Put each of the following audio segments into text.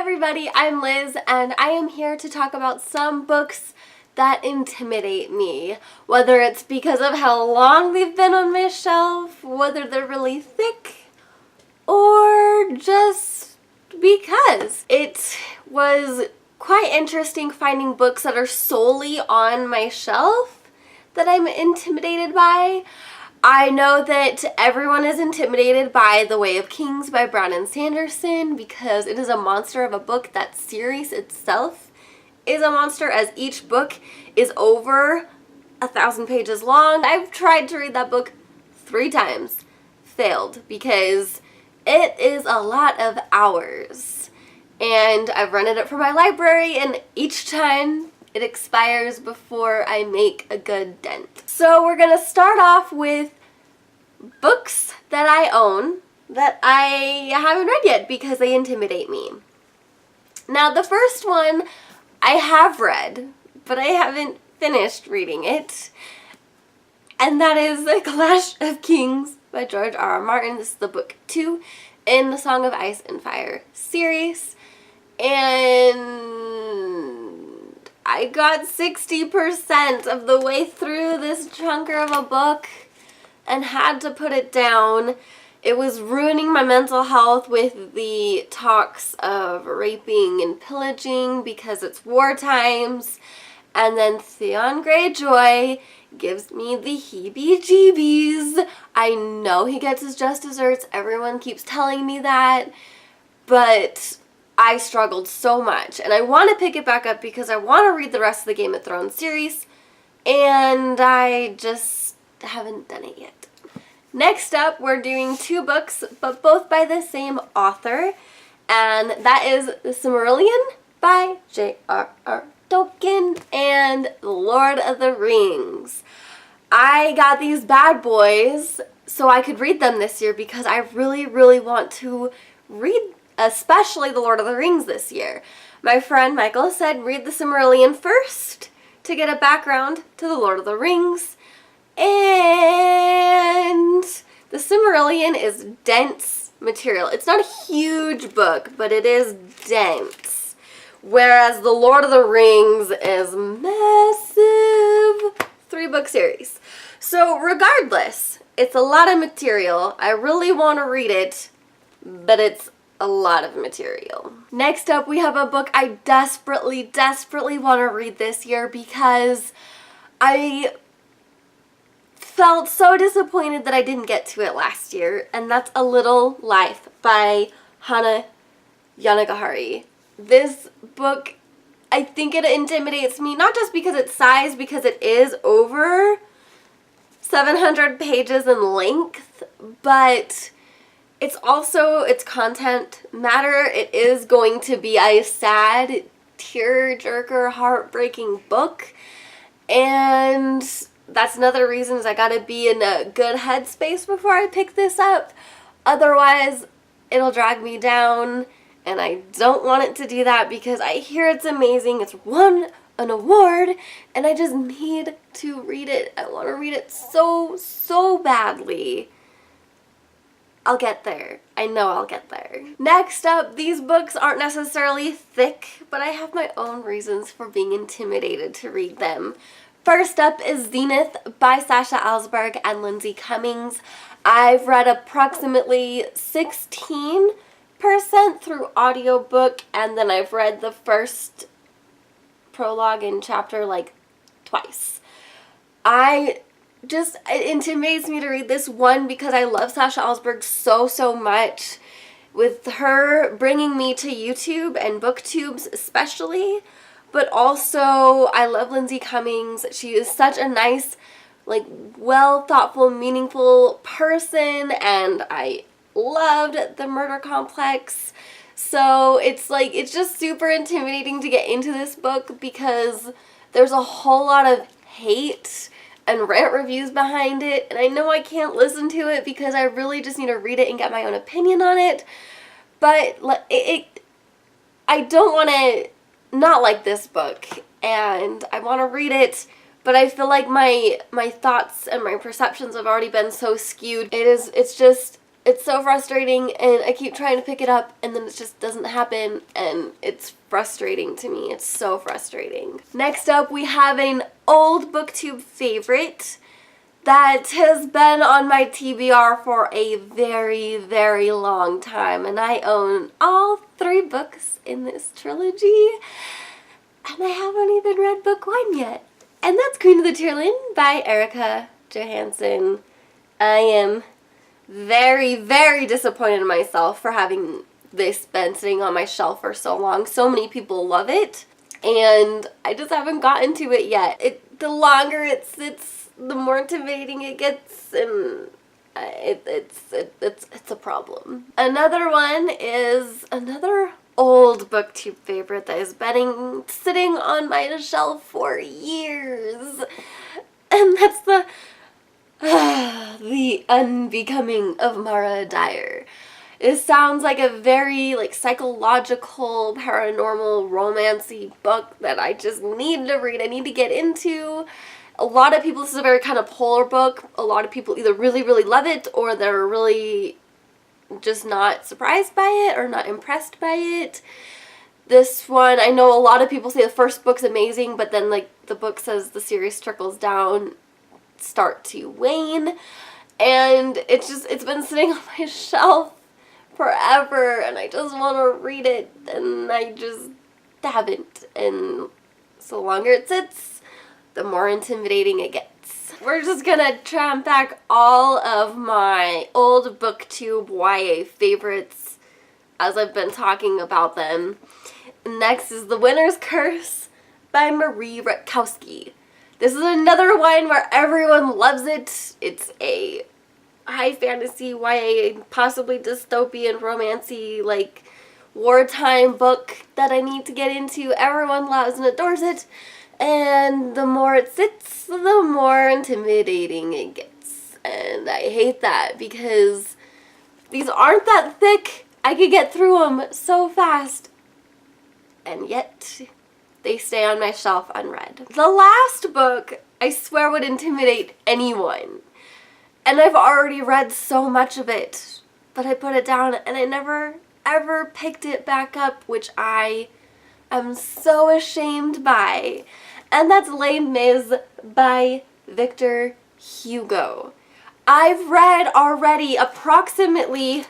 everybody, I'm Liz and I am here to talk about some books that intimidate me. Whether it's because of how long they've been on my shelf, whether they're really thick, or just because. It was quite interesting finding books that are solely on my shelf that I'm intimidated by. I know that everyone is intimidated by The Way of Kings by Brandon Sanderson because it is a monster of a book. That series itself is a monster, as each book is over 1,000 pages long. I've tried to read that book 3 times, failed, because it is a lot of hours. And I've rented it from my library, and each time it expires before I make a good dent. So we're gonna start off with books that I own that I haven't read yet because they intimidate me. Now the first one I have read, but I haven't finished reading it, and that is The Clash of Kings by George R. R. Martin. This is the book 2 in the Song of Ice and Fire series, and I got 60% of the way through this chunker of a book and had to put it down. It was ruining my mental health with the talks of raping and pillaging because it's war times. And then Theon Greyjoy gives me the heebie-jeebies. I know he gets his just desserts. Everyone keeps telling me that. But I struggled so much, and I want to pick it back up because I want to read the rest of the Game of Thrones series, and I just haven't done it yet. Next up, we're doing 2 books, but both by the same author, and that is The Silmarillion by J.R.R. Tolkien and The Lord of the Rings. I got these bad boys so I could read them this year because I really, really want to read especially The Lord of the Rings this year. My friend Michael said read The Silmarillion first to get a background to The Lord of the Rings. And The Silmarillion is dense material. It's not a huge book, but it is dense. Whereas The Lord of the Rings is massive. 3-book series. So regardless, it's a lot of material. I really want to read it, but it's a lot of material. Next up, we have a book I desperately want to read this year because I felt so disappointed that I didn't get to it last year, and that's A Little Life by Hana Yanagihara. This book, I think it intimidates me, not just because its size, because it is over 700 pages in length, but it's also, its content matter. It is going to be a sad, tear-jerker, heartbreaking book. And that's another reason is I gotta be in a good headspace before I pick this up. Otherwise, it'll drag me down. And I don't want it to do that because I hear it's amazing. It's won an award. And I just need to read it. I want to read it so badly. I'll get there. I know I'll get there. Next up, these books aren't necessarily thick, but I have my own reasons for being intimidated to read them. First up is Zenith by Sasha Alsberg and Lindsay Cummings. I've read approximately 16% through audiobook, and then I've read the first prologue and chapter like twice. It intimidates me to read this one because I love Sasha Alsberg so much, with her bringing me to YouTube and booktubes especially, but also I love Lindsay Cummings. She is such a nice, like, well thoughtful, meaningful person, and I loved the murder complex. So it's like, it's just super intimidating to get into this book because there's a whole lot of hate and rant reviews behind it, and I know I can't listen to it because I really just need to read it and get my own opinion on it, but I don't want to not like this book, and I want to read it, but I feel like my thoughts and my perceptions have already been so skewed. It's It's so frustrating, and I keep trying to pick it up, and then it just doesn't happen, and it's frustrating to me. It's so frustrating. Next up, we have an old booktube favorite that has been on my TBR for a very, very long time, and I own all 3 books in this trilogy, and I haven't even read book 1 yet. And that's Queen of the Tearland by Erica Johansson. I am very, very disappointed in myself for having this been sitting on my shelf for so long. So many people love it, and I just haven't gotten to it yet. The longer it sits, the more intimidating it gets, and it's a problem. Another one is another old booktube favorite that has been sitting on my shelf for years, and that's the Unbecoming of Mara Dyer. It sounds like a very psychological, paranormal, romancy book that I just need to read. I need to get into. A lot of people, this is a very kind of polar book. A lot of people either really, really love it, or they're really just not surprised by it or not impressed by it. This one, I know a lot of people say the first book's amazing, but then the book says the series trickles down, start to wane, and it's been sitting on my shelf forever, and I just want to read it, and I just haven't. And so the longer it sits, the more intimidating it gets. We're just gonna tramp back all of my old booktube YA favorites as I've been talking about them. Next is The Winner's Curse by Marie Rutkowski. This is another one where everyone loves it. It's a high fantasy YA, possibly dystopian, romancy, wartime book that I need to get into. Everyone loves and adores it. And the more it sits, the more intimidating it gets. And I hate that because these aren't that thick. I could get through them so fast. And yet they stay on my shelf unread. The last book, I swear, would intimidate anyone. And I've already read so much of it, but I put it down and I never, ever picked it back up, which I am so ashamed by. And that's Les Mis by Victor Hugo. I've read already approximately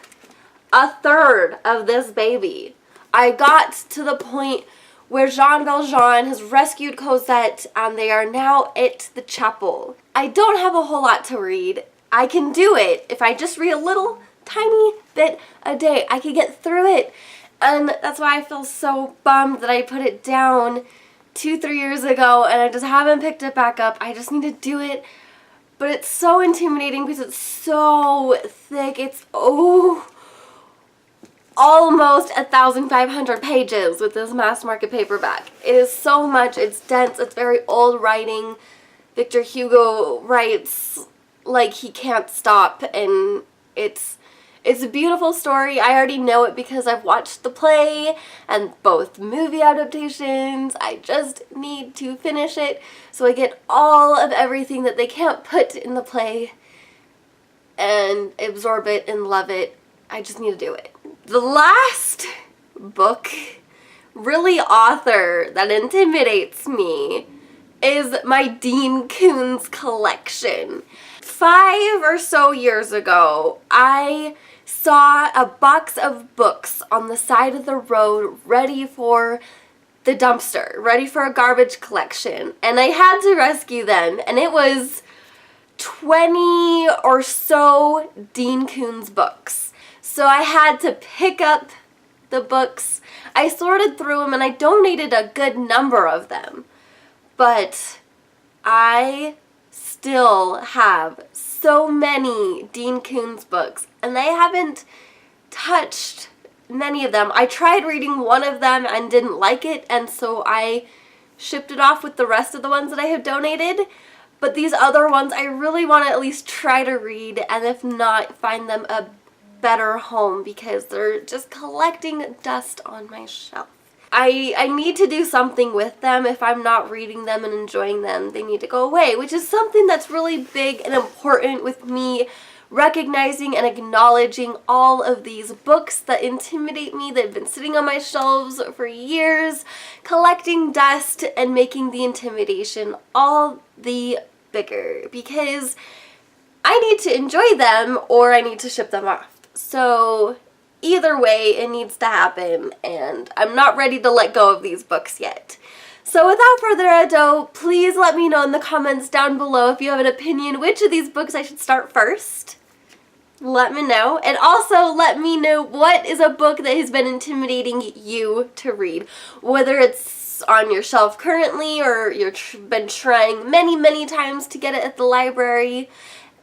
a third of this baby. I got to the point where Jean Valjean has rescued Cosette, and they are now at the chapel. I don't have a whole lot to read. I can do it. If I just read a little tiny bit a day, I could get through it. And that's why I feel so bummed that I put it down 2-3 years ago, and I just haven't picked it back up. I just need to do it. But it's so intimidating because it's so thick. It's, almost 1,500 pages with this mass market paperback. It is so much. It's dense. It's very old writing. Victor Hugo writes like he can't stop, and it's a beautiful story. I already know it because I've watched the play and both movie adaptations. I just need to finish it so I get all of everything that they can't put in the play and absorb it and love it. I just need to do it. The last book, really author, that intimidates me is my Dean Koontz collection. 5 or so years ago, I saw a box of books on the side of the road ready for the dumpster, ready for a garbage collection, and I had to rescue them, and it was 20 or so Dean Koontz books. So I had to pick up the books. I sorted through them and I donated a good number of them. But I still have so many Dean Koontz books, and I haven't touched many of them. I tried reading one of them and didn't like it, and so I shipped it off with the rest of the ones that I have donated. But these other ones I really want to at least try to read, and if not, find them a better home because they're just collecting dust on my shelf. I need to do something with them. If I'm not reading them and enjoying them, they need to go away, which is something that's really big and important with me recognizing and acknowledging all of these books that intimidate me, that have been sitting on my shelves for years, collecting dust and making the intimidation all the bigger, because I need to enjoy them or I need to ship them off. So either way, it needs to happen, and I'm not ready to let go of these books yet. So without further ado, please let me know in the comments down below if you have an opinion which of these books I should start first. Let me know. And also let me know what is a book that has been intimidating you to read. Whether it's on your shelf currently or you've been trying many times to get it at the library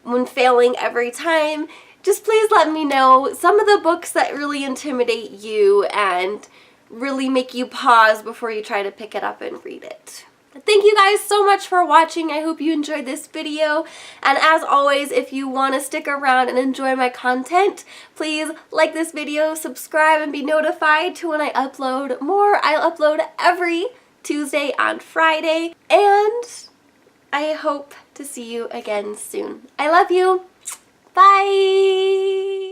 when failing every time. Just please let me know some of the books that really intimidate you and really make you pause before you try to pick it up and read it. Thank you guys so much for watching. I hope you enjoyed this video. And as always, if you want to stick around and enjoy my content, please like this video, subscribe, and be notified to when I upload more. I'll upload every Tuesday and Friday. And I hope to see you again soon. I love you. Bye!